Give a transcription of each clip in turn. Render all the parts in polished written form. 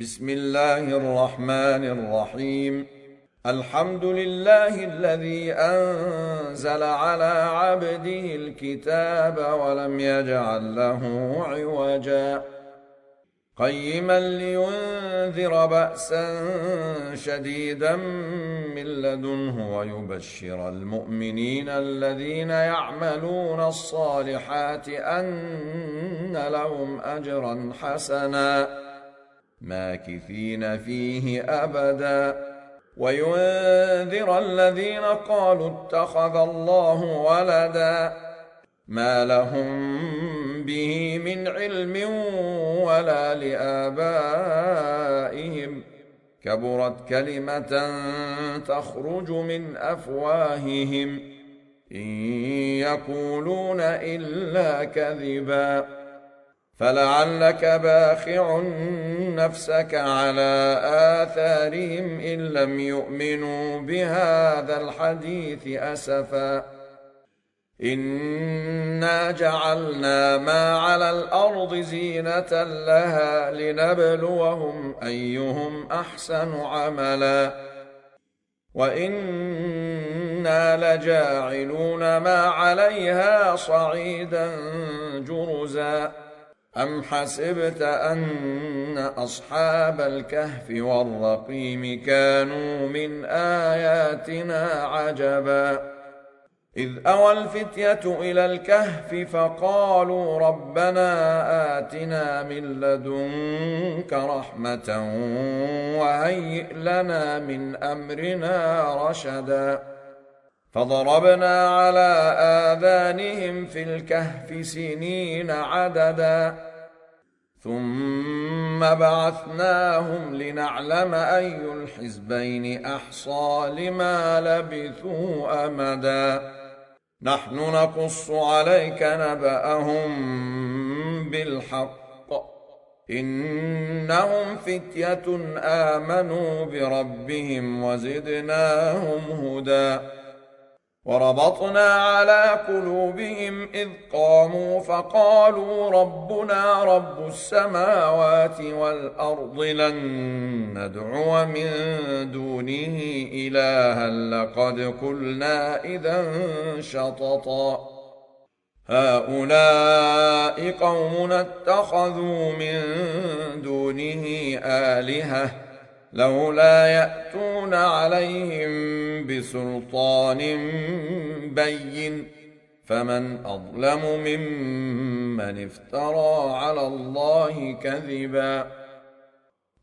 بسم الله الرحمن الرحيم. الحمد لله الذي أنزل على عبده الكتاب ولم يجعل له عوجا قيما لينذر بأسا شديدا من لدنه ويبشر المؤمنين الذين يعملون الصالحات أن لهم أجرا حسنا ماكثين فيه أبدا وينذر الذين قالوا اتخذ الله ولدا ما لهم به من علم ولا لآبائهم كبرت كلمة تخرج من أفواههم إن يقولون إلا كذبا فلعلك باخع نفسك على آثارهم إن لم يؤمنوا بهذا الحديث أسفا إنا جعلنا ما على الأرض زينة لها لنبلوهم أيهم أحسن عملا وإنا لجاعلون ما عليها صعيدا جرزا أم حسبت أن أصحاب الكهف والرقيم كانوا من آياتنا عجبا إذ أوى الفتية إلى الكهف فقالوا ربنا آتنا من لدنك رحمة وهيئ لنا من أمرنا رشدا فضربنا على آذانهم في الكهف سنين عددا ثم بعثناهم لنعلم أي الحزبين أحصى لما لبثوا أمدا نحن نقص عليك نبأهم بالحق إنهم فتية آمنوا بربهم وزدناهم هدى وربطنا على قلوبهم إذ قاموا فقالوا ربنا رب السماوات والأرض لن ندعو من دونه إلها لقد قلنا إذا شططا هؤلاء قومنا اتخذوا من دونه آلهة لولا يأتون عليهم بسلطان بين فمن أظلم ممن افترى على الله كذبا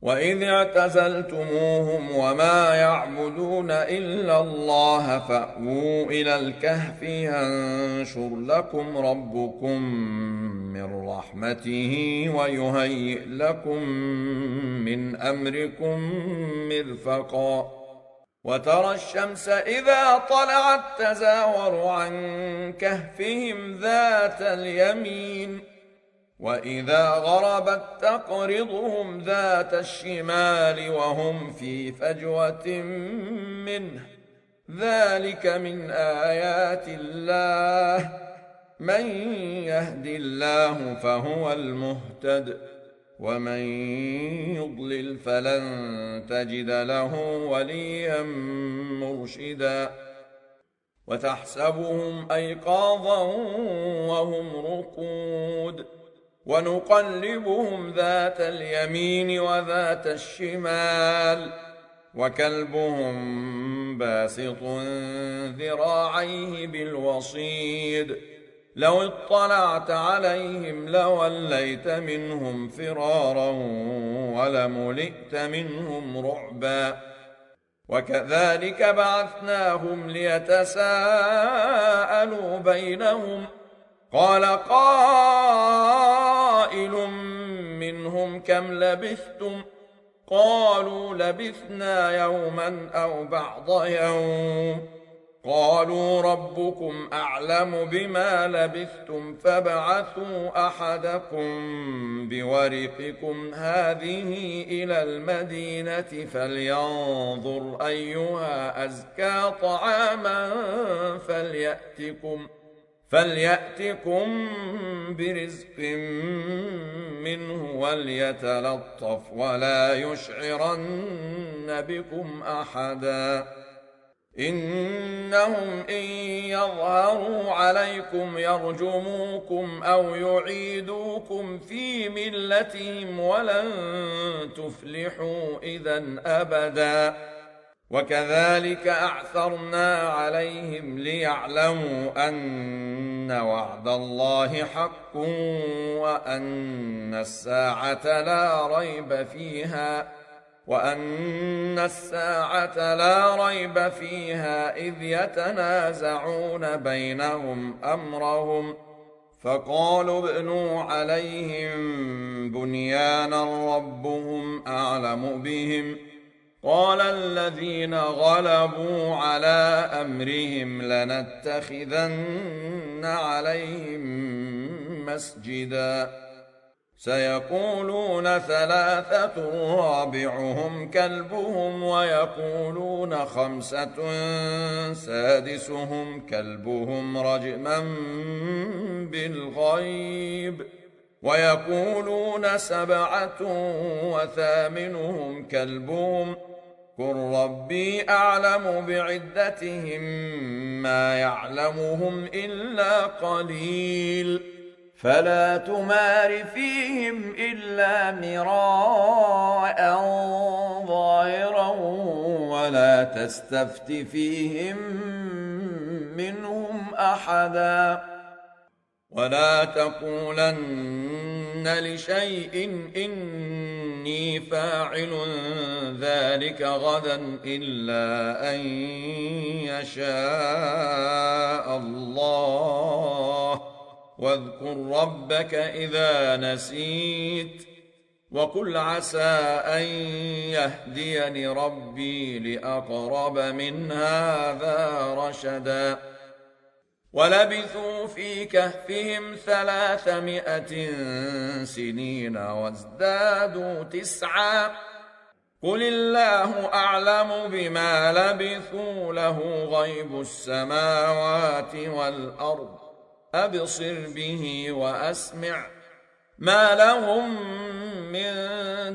وإذ اعتزلتموهم وما يعبدون إلا الله فأووا إلى الكهف ينشر لكم ربكم من رحمته ويهيئ لكم من أمركم مرفقا وترى الشمس إذا طلعت تزاور عن كهفهم ذات اليمين وإذا غربت تقرضهم ذات الشمال وهم في فجوة منه ذلك من آيات الله من يهد الله فهو المهتد ومن يضلل فلن تجد له وليا مرشدا وتحسبهم أيقاظا وهم رقود ونقلبهم ذات اليمين وذات الشمال وكلبهم باسط ذراعيه بالوصيد لو اطلعت عليهم لوليت منهم فرارا ولملئت منهم رعبا وكذلك بعثناهم ليتساءلوا بينهم قال قائل منهم كم لبثتم قالوا لبثنا يوما أو بعض يوم قالوا ربكم أعلم بما لبثتم فابعثوا أحدكم بورقكم هذه إلى المدينة فلينظر أيها أزكى طعاما فليأتكم برزق منه وليتلطف ولا يشعرن بكم أحدا إنهم إن يظهروا عليكم يرجموكم أو يعيدوكم في ملتهم ولن تفلحوا إذا أبدا وكذلك أعثرنا عليهم ليعلموا أن وعد الله حق وأن الساعة لا ريب فيها إذ يتنازعون بينهم أمرهم فقالوا ابنوا عليهم بنيانا ربهم أعلم بهم قال الذين غلبوا على أمرهم لنتخذن عليهم مسجدا سيقولون ثلاثة رابعهم كلبهم ويقولون خمسة سادسهم كلبهم رجما بالغيب ويقولون سبعة وثامنهم كلبهم قل ربي أعلم بعدتهم ما يعلمهم إلا قليل فلا تمار فيهم إلا مراء ظاهرا ولا تستفت فيهم منهم أحدا ولا تقولن لشيء إني فاعل ذلك غدا إلا أن يشاء الله واذكر ربك إذا نسيت وقل عسى أن يهديني ربي لأقرب من هذا رشدا ولبثوا في كهفهم 300 سنين وازدادوا 9 قل الله أعلم بما لبثوا له غيب السماوات والأرض أبصر به وأسمع ما لهم من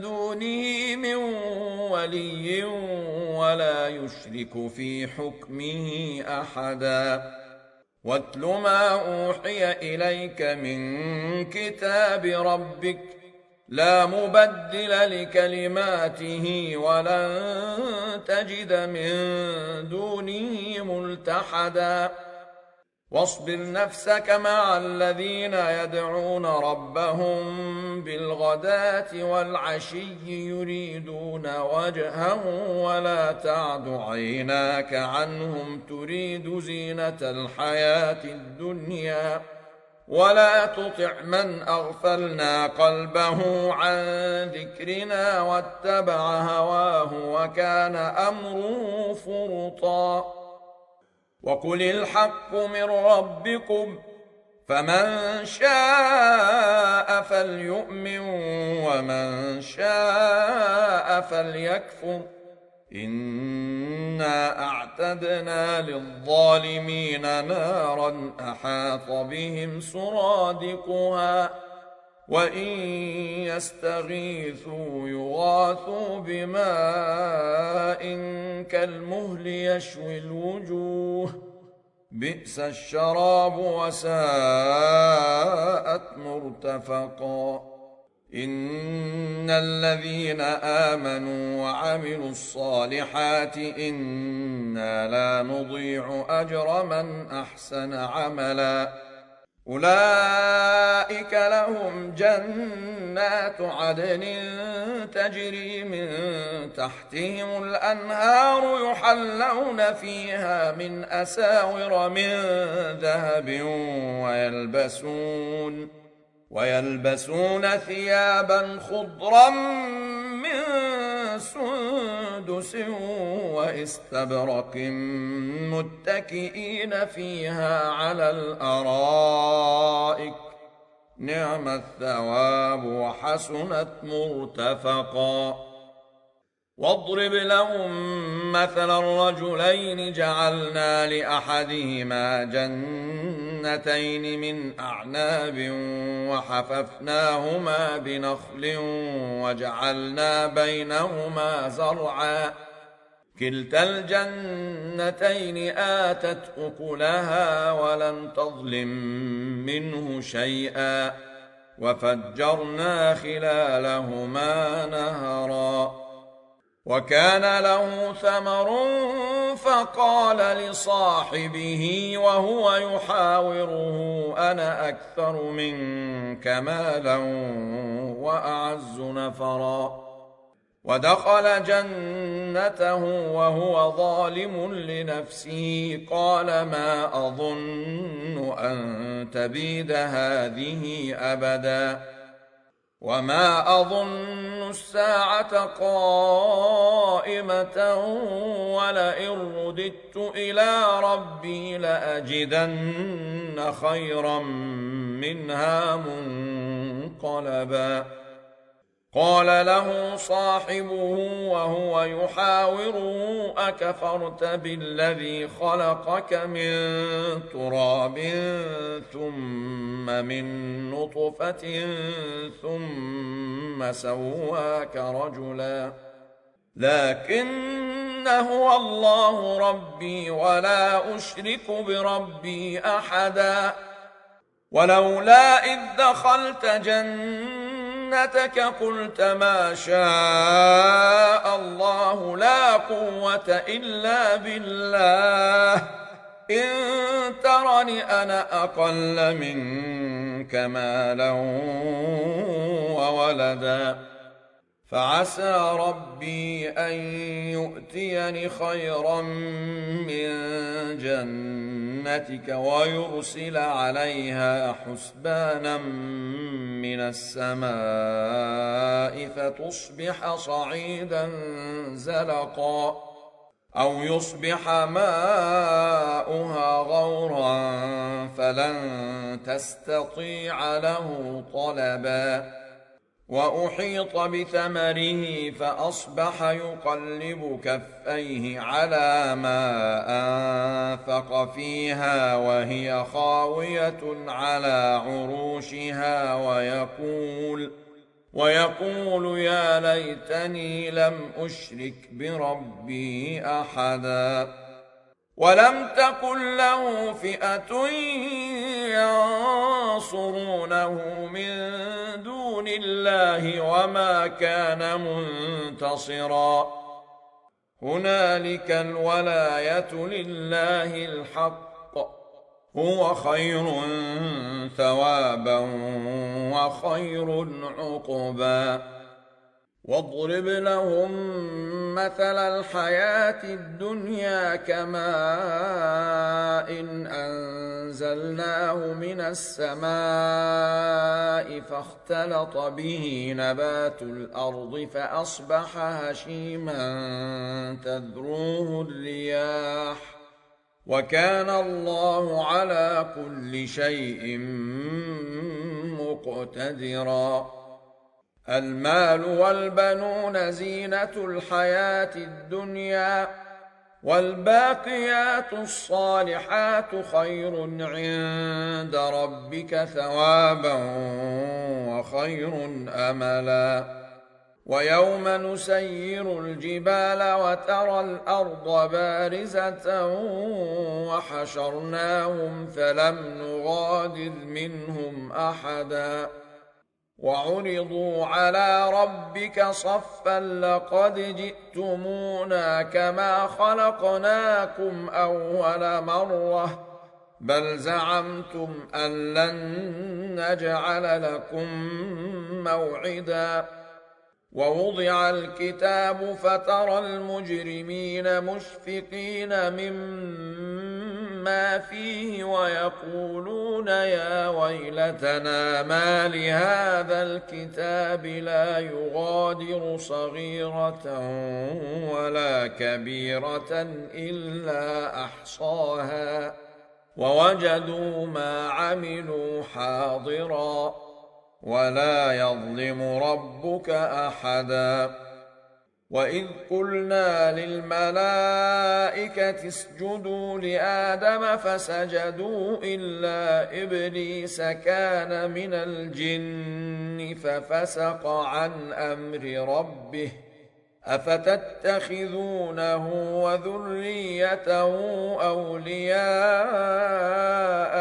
دونه من ولي ولا يشرك في حكمه أحدا واتل ما أوحي إليك من كتاب ربك لا مبدل لكلماته ولن تجد من دونه ملتحدا واصبر نفسك مع الذين يدعون ربهم بالغداة والعشي يريدون وجهه ولا تعد عيناك عنهم تريد زينة الحياة الدنيا ولا تطع من أغفلنا قلبه عن ذكرنا واتبع هواه وكان أمره فرطا وقل الحق من ربكم فمن شاء فليؤمن ومن شاء فليكفر إنا أعتدنا للظالمين نارا أحاط بهم سرادقها وإن يستغيثوا يغاثوا بماء كالمهل يشوي الوجوه بئس الشراب وساءت مرتفقا إن الذين آمنوا وعملوا الصالحات إنا لا نضيع أجر من أحسن عملا أولئك لهم جنات عدن تجري من تحتهم الأنهار يحلون فيها من أساور من ذهب ويلبسون ثيابا خضرا من سندس واستبرق متكئين فيها على الأرائك نعم الثواب وحسنت مرتفقا واضرب لهم مثل الرجلين جعلنا لأحدهما جنتين من أعناب وحففناهما بنخل وجعلنا بينهما زرعا كلتا الجنتين آتت أكلها ولم تظلم منه شيئا وفجرنا خلالهما نهرا وكان له ثمر فقال لصاحبه وهو يحاوره أنا أكثر منك مالا وأعز نفرا ودخل جنته وهو ظالم لنفسه قال ما أظن أن تبيد هذه أبدا وما أظن الساعة قائمة ولئن رددت إلى ربي لأجدن خيرا منها منقلبا قال له صاحبه وهو يحاوره أكفرت بالذي خلقك من تراب ثم من نطفة ثم سواك رجلا لكن هو الله ربي ولا أشرك بربي أحدا ولولا إذ دخلت جنتك قلت ما شاء الله لا قوة إلا بالله إن ترني أنا أقل منك مالا وولدا فعسى ربي أن يؤتيني خيرا من جنتك ويرسل عليها حسبانا من السماء فتصبح صعيدا زلقا أو يصبح ماؤها غورا فلن تستطيع له طلبا وأحيط بثمره فأصبح يقلب كفيه على ما أنفق فيها وهي خاوية على عروشها ويقول يا ليتني لم أشرك بربي أحدا ولم تكن له فئة ينصرونه من دون الله وما كان منتصرا هنالك الولاية لله الحق هو خير ثوابا وخير عقبا واضرب لهم مثل الحياة الدنيا كماء إن أنزلناه من السماء فاختلط به نبات الأرض فأصبح هشيما تذروه الرياح وكان الله على كل شيء مقتدرا المال والبنون زينة الحياة الدنيا والباقيات الصالحات خير عند ربك ثوابا وخير أملا ويوم نسير الجبال وترى الأرض بارزة وحشرناهم فلم نغادر منهم أحدا وعرضوا على ربك صفا لقد جئتمونا كما خلقناكم أول مرة بل زعمتم أن لن نجعل لكم موعدا ووضع الكتاب فترى المجرمين مشفقين مما فيه ويقولون يا ويلتنا ما لهذا الكتاب لا يغادر صغيرة ولا كبيرة إلا أحصاها ووجدوا ما عملوا حاضرا ولا يظلم ربك أحدا وإذ قلنا للملائكة اسجدوا لآدم فسجدوا إلا إبليس كان من الجن ففسق عن أمر ربه أفتتخذونه وذريته أولياء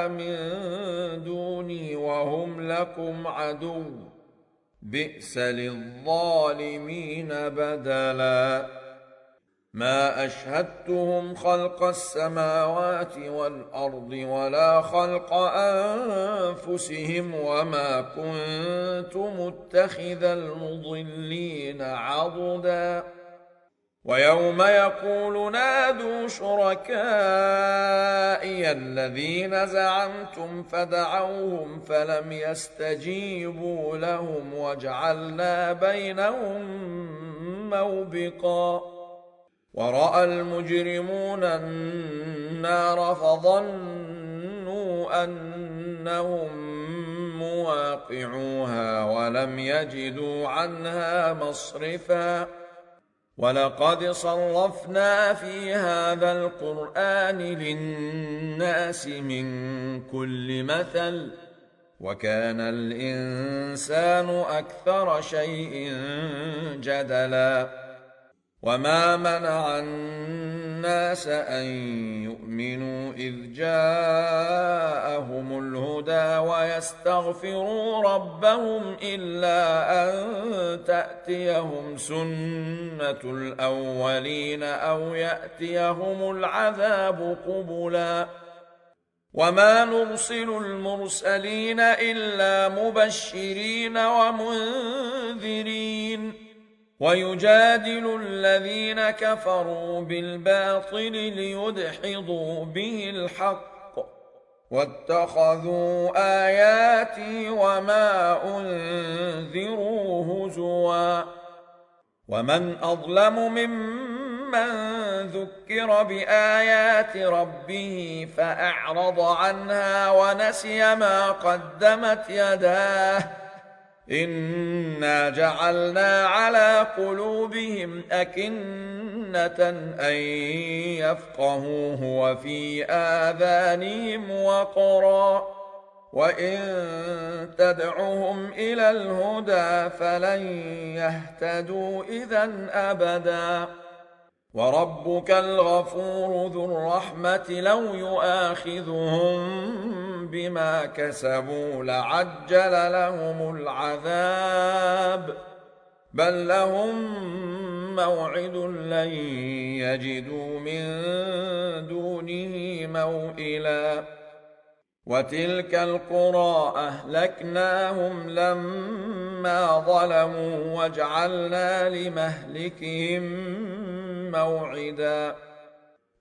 من دوني وهم لكم عدو بئس للظالمين بدلا ما أشهدتهم خلق السماوات والأرض ولا خلق أنفسهم وما كنت متخذ المضلين عضدا ويوم يقول نادوا شركائي الذين زعمتم فدعوهم فلم يستجيبوا لهم وجعلنا بينهم موبقا ورأى المجرمون النار فظنوا أنهم مواقعوها ولم يجدوا عنها مصرفا ولقد صرفنا في هذا القرآن للناس من كل مثل وكان الإنسان أكثر شيء جدلا وما منع الناس أن يؤمنوا إذ جاءهم الهدى ويستغفروا ربهم إلا أن تأتيهم سنة الأولين أو يأتيهم العذاب قبلا وما نرسل المرسلين إلا مبشرين ومنذرين ويجادل الذين كفروا بالباطل ليدحضوا به الحق واتخذوا آياتي وما أنذروا هزوا ومن أظلم ممن ذكر بآيات ربه فأعرض عنها ونسي ما قدمت يداه إنا جعلنا على قلوبهم أكنة أن يفقهوه وفي آذانهم وقرا وإن تدعهم إلى الهدى فلن يهتدوا إذا أبدا وربك الغفور ذو الرحمة لو يؤاخذهم بما كسبوا لعجل لهم العذاب بل لهم موعد لن يجدوا من دونه موئلا وتلك القرى أهلكناهم لما ظلموا وجعلنا لمهلكهم موعدا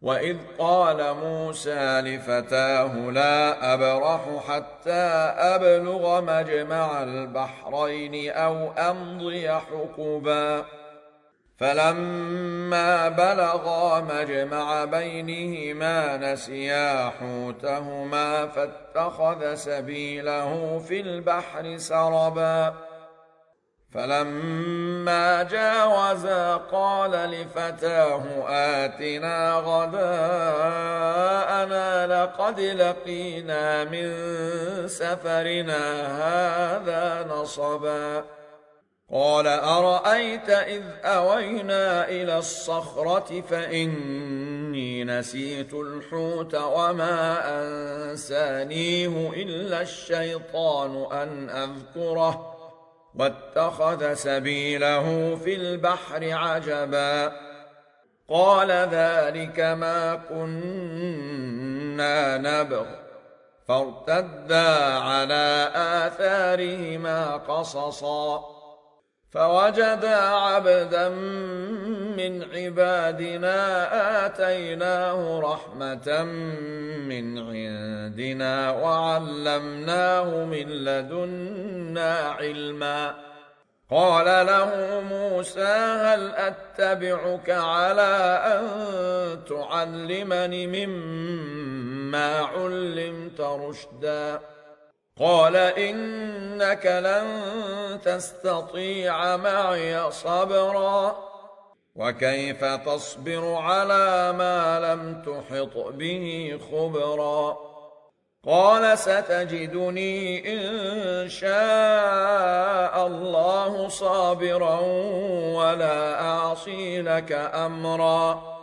وإذ قال موسى لفتاه لا أبرح حتى أبلغ مجمع البحرين أو أمضي حقبا فلما بلغا مجمع بينهما نسيا حوتهما فاتخذ سبيله في البحر سربا فلما جاوزا قال لفتاه آتنا غداءنا لقد لقينا من سفرنا هذا نصبا قال أرأيت إذ أوينا إلى الصخرة فإني نسيت الحوت وما أنسانيه إلا الشيطان أن أذكره واتخذ سبيله في البحر عجبا قال ذلك ما كنا نبغ فارتدا على آثارهما قصصا فوجدا عبدا من عبادنا آتيناه رحمة من عندنا وعلمناه من لدنا علما قال له موسى هل أتبعك على أن تعلمني مما علمت رشدا قال إنك لن تستطيع معي صبرا وكيف تصبر على ما لم تحط به خبرا قال ستجدني إن شاء الله صابرا ولا أعصي لك أمرا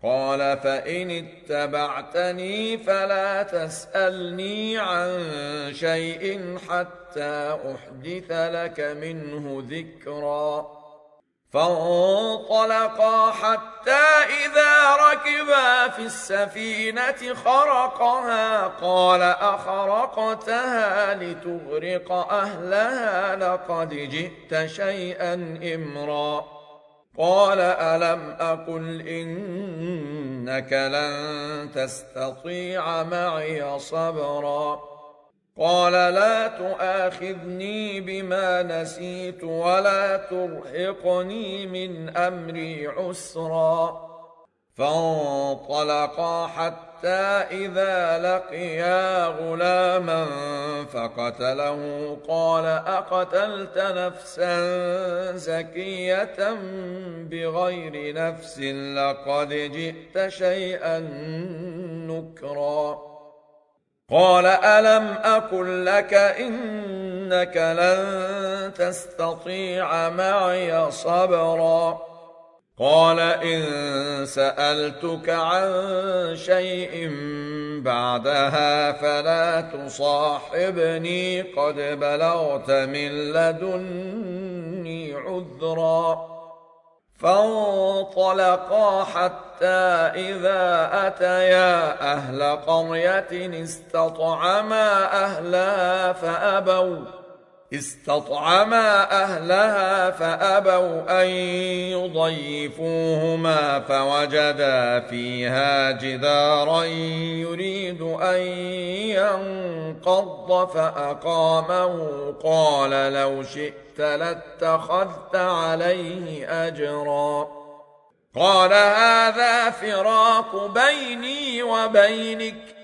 قال فإن اتبعتني فلا تسألني عن شيء حتى أحدث لك منه ذكرا فانطلقا حتى إذا ركبا في السفينة خرقها قال أخرقتها لتغرق أهلها لقد جئت شيئا إمرا قال ألم أقل إنك لن تستطيع معي صبرا قال لا تؤاخذني بما نسيت ولا ترهقني من أمري عسرا فانطلقا حتى إذا لقيا غلاما فقتله قال أقتلت نفسا زكية بغير نفس لقد جئت شيئا نكرا قال ألم أقل لك إنك لن تستطيع معي صبرا قال إن سألتك عن شيء بعدها فلا تصاحبني قد بلغت من لدني عذرا فانطلقا حتى إذا أتيا أهل قرية استطعما أهلها فأبوا أن يضيفوهما فوجدا فيها جدارا يريد أن ينقض فأقامه قال لو شئت لاتخذت عليه أجرا قال هذا فراق بيني وبينك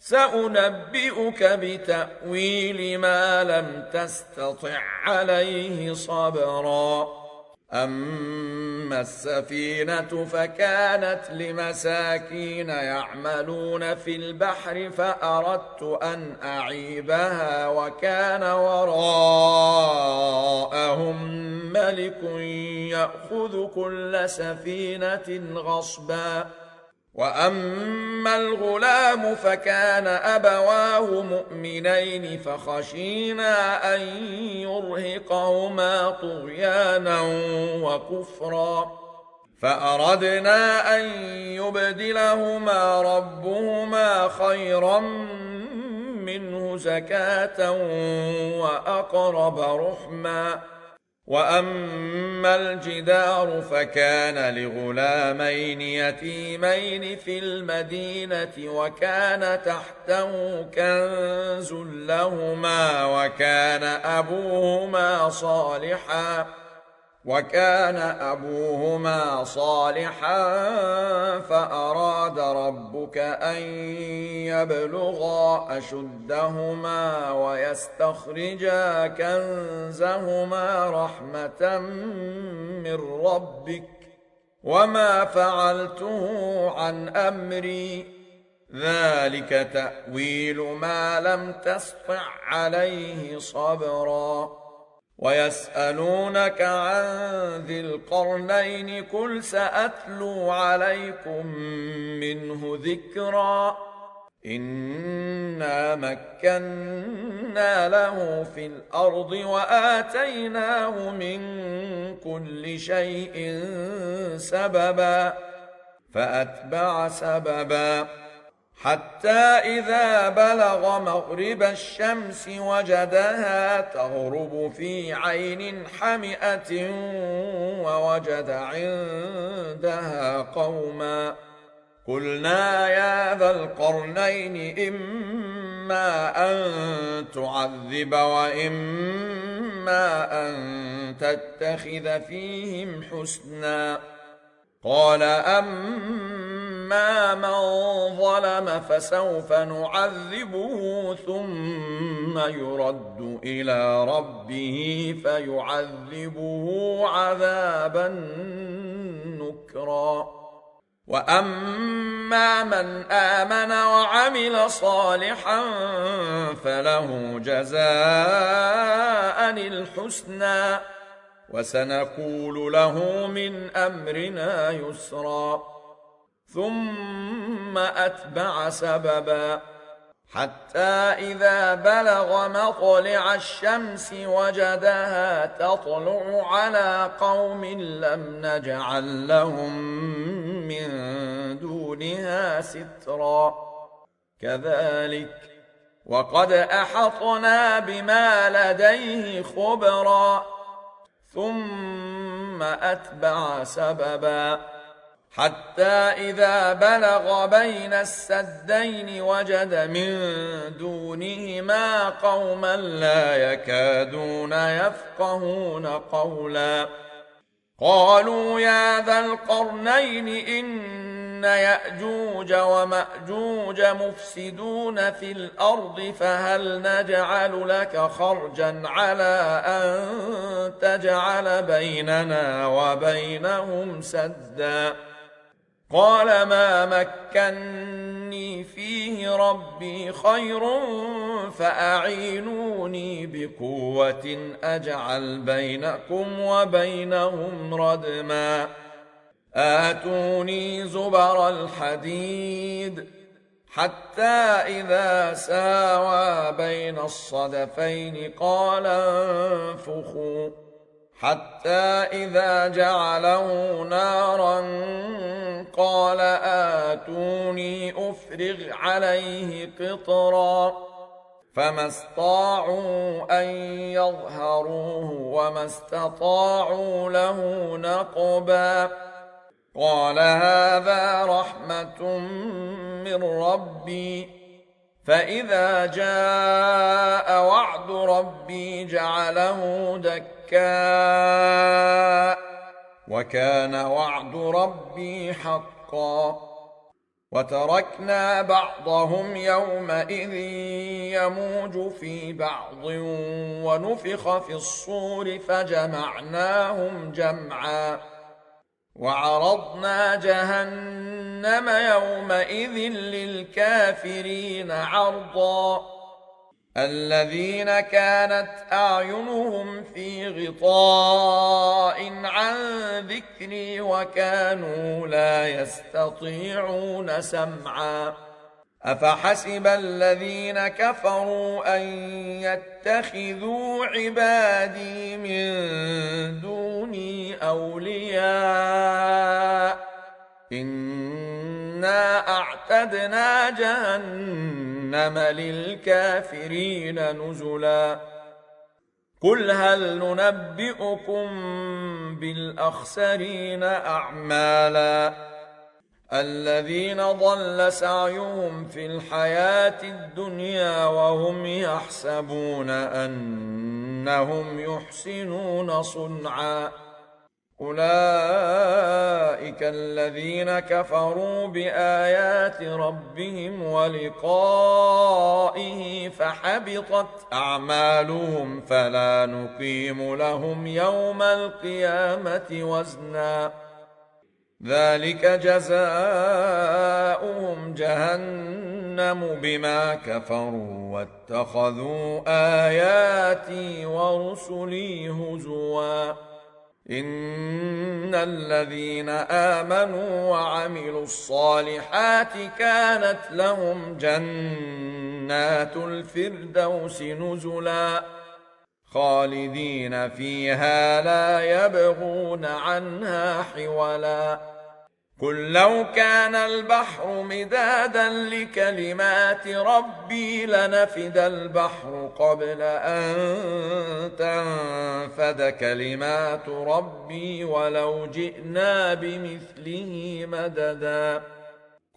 سأنبئك بتأويل ما لم تستطع عليه صبرا أما السفينة فكانت لمساكين يعملون في البحر فأردت أن أعيبها وكان وراءهم ملك يأخذ كل سفينة غصبا وأما الغلام فكان أبواه مؤمنين فخشينا أن يرهقهما طغيانا وكفرا فأردنا أن يبدلهما ربهما خيرا منه زكاة وأقرب رحما وأما الجدار فكان لغلامين يتيمين في المدينة وكان تحته كنز لهما وكان أبوهما صالحا فأراد ربك أن يبلغا أشدهما ويستخرجا كنزهما رحمة من ربك وما فعلته عن أمري ذلك تأويل ما لم تسطع عليه صبرا ويسألونك عن ذي القرنين قل سأتلو عليكم منه ذكرا إنا مكنا له في الأرض وآتيناه من كل شيء سببا فأتبع سببا حتى إذا بلغ مغرب الشمس وجدها تغرب في عين حمئة ووجد عندها قوما قلنا يا ذا القرنين إما أن تعذب وإما أن تتخذ فيهم حسنا قال أما من ظلم فسوف نعذبه ثم يرد إلى ربه فيعذبه عذابا ذكرا. وأما من آمن وعمل صالحا فله جزاء الحسنى وسنقول له من أمرنا يسرا. ثم أتبع سببا حتى إذا بلغ مطلع الشمس وجدها تطلع على قوم لم نجعل لهم من دونها سترا. كذلك وقد أحطنا بما لديه خبرا. ثم أتبع سببا حتى إذا بلغ بين السدين وجد من دونهما قوما لا يكادون يفقهون قولا. قالوا يا ذا القرنين إن يأجوج ومأجوج مفسدون في الأرض فهل نجعل لك خرجا على أن تجعل بيننا وبينهم سدا. قال ما مكني فيه ربي خير فأعينوني بقوة أجعل بينكم وبينهم ردما. آتوني زبر الحديد حتى إذا ساوى بين الصدفين قال انفخوا حتى إذا جعله نارا قال آتوني أفرغ عليه قطرا. فما استطاعوا أن يظهروه وما استطاعوا له نقبا. قال هذا رحمة من ربي فإذا جاء وعد ربي جعله دكا وكان وعد ربي حقا. وتركنا بعضهم يومئذ يموج في بعض ونفخ في الصور فجمعناهم جمعا. وعرضنا جهنم يومئذ للكافرين عرضا. الذين كانت أعينهم في غطاء عن ذكري وكانوا لا يستطيعون سمعا. أفحسب الذين كفروا أن يتخذوا عبادي من دوني أولياء إنا أعتدنا جهنم للكافرين نزلا. قل هل ننبئكم بالأخسرين أعمالا الذين ضل سعيهم في الحياة الدنيا وهم يحسبون أنهم يحسنون صنعا. أولئك الذين كفروا بآيات ربهم ولقائه فحبطت أعمالهم فلا نقيم لهم يوم القيامة وزنا. ذلك جزاؤهم جهنم بما كفروا واتخذوا آياتي ورسلي هزوا. إن الذين آمنوا وعملوا الصالحات كانت لهم جنات الفردوس نزلا خالدين فيها لا يبغون عنها حولا. قل لو كان البحر مدادا لكلمات ربي لنفد البحر قبل أن تنفد كلمات ربي ولو جئنا بمثله مددا.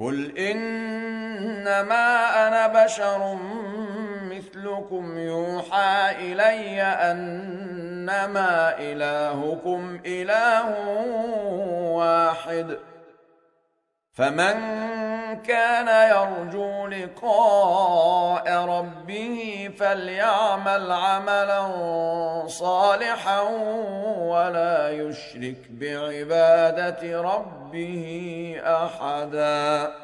قل إنما أنا بشر مثلكم يوحى إلي أنما إلهكم إله واحد فمن كان يرجو لقاء ربه فليعمل عملا صالحا ولا يشرك بعبادة ربه أحدا.